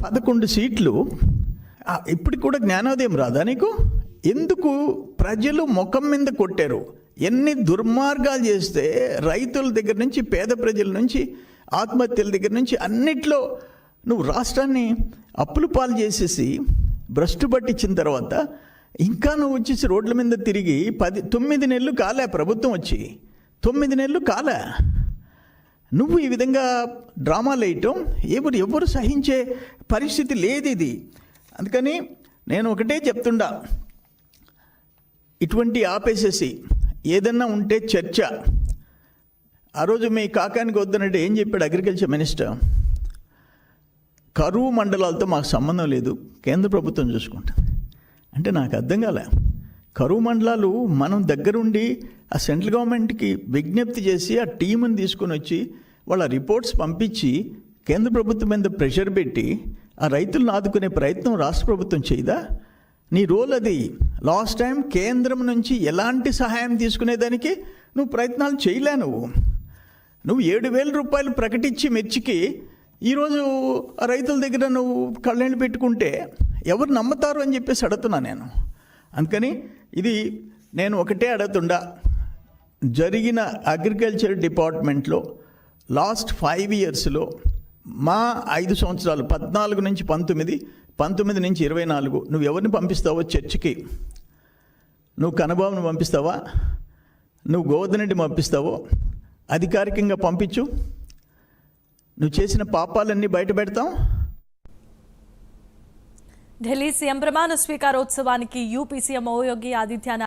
11 సీట్లు. ఇప్పటికి కూడా జ్ఞానోదయం రాదా నీకు? ఎందుకు ప్రజలు ముఖం మీద కొట్టారు? ఎన్ని దుర్మార్గాలు చేస్తే రైతుల దగ్గర నుంచి, పేద ప్రజల నుంచి, ఆత్మహత్యల దగ్గర నుంచి అన్నిట్లో నువ్వు రాష్ట్రాన్ని అప్పులు పాలు చేసేసి భ్రష్టు పట్టించిన తర్వాత ఇంకా నువ్వు వచ్చేసి రోడ్ల మీద తిరిగి 9 నెలలు కాలే ప్రభుత్వం వచ్చి, 9 నెలలు కాలే. నువ్వు ఈ విధంగా డ్రామాలు వేయటం ఎవరు సహించే పరిస్థితి లేదు ఇది. అందుకని నేను ఒకటే చెప్తుండా, ఇటువంటి ఆపేసేసి ఏదన్నా ఉంటే చర్చ. ఆ రోజు మీ కాకానికి వద్దనంటే ఏం చెప్పాడు అగ్రికల్చర్ మినిస్టర్? కరువు మండలాలతో మాకు సంబంధం లేదు, కేంద్ర ప్రభుత్వం చూసుకుంటుంది. అంటే నాకు అర్థం కాలే. కరువు మండలాలు మనం దగ్గరుండి ఆ సెంట్రల్ గవర్నమెంట్కి విజ్ఞప్తి చేసి ఆ టీముని తీసుకొని వచ్చి వాళ్ళ రిపోర్ట్స్ పంపించి కేంద్ర ప్రభుత్వం మీద ప్రెషర్ పెట్టి ఆ రైతులను ఆదుకునే ప్రయత్నం రాష్ట్ర ప్రభుత్వం చేయదా? నీ రోల్ అది. లాస్ట్ టైం కేంద్రం నుంచి ఎలాంటి సహాయం తీసుకునేదానికి నువ్వు ప్రయత్నాలు చేయలే. నువ్వు 7,000 రూపాయలు ప్రకటించి మిర్చికి ఈరోజు రైతుల దగ్గర నువ్వు కళ్ళని పెట్టుకుంటే ఎవరు నమ్ముతారు అని చెప్పేసి అడుగుతున్నా నేను. అందుకని ఇది నేను ఒకటే అడుగుతుండా, జరిగిన అగ్రికల్చర్ డిపార్ట్మెంట్లో లాస్ట్ 5 ఇయర్స్లో మా 5 సంవత్సరాలు 14 నుంచి 19, 19 నుంచి 24 నువ్వు ఎవరిని పంపిస్తావో చర్చికి? నువ్వు కనబాబుని పంపిస్తావా? నువ్వు గోవర్ధనరెడ్డి పంపిస్తావో? అధికారికంగా పంపించు. నువ్వు చేసిన పాపాలన్నీ బయట పెడతాం. ఢిల్లీ సీఎం ప్రమాణ స్వీకారోత్సవానికి యూపీ సీఎం యోగి ఆదిత్యనాథ్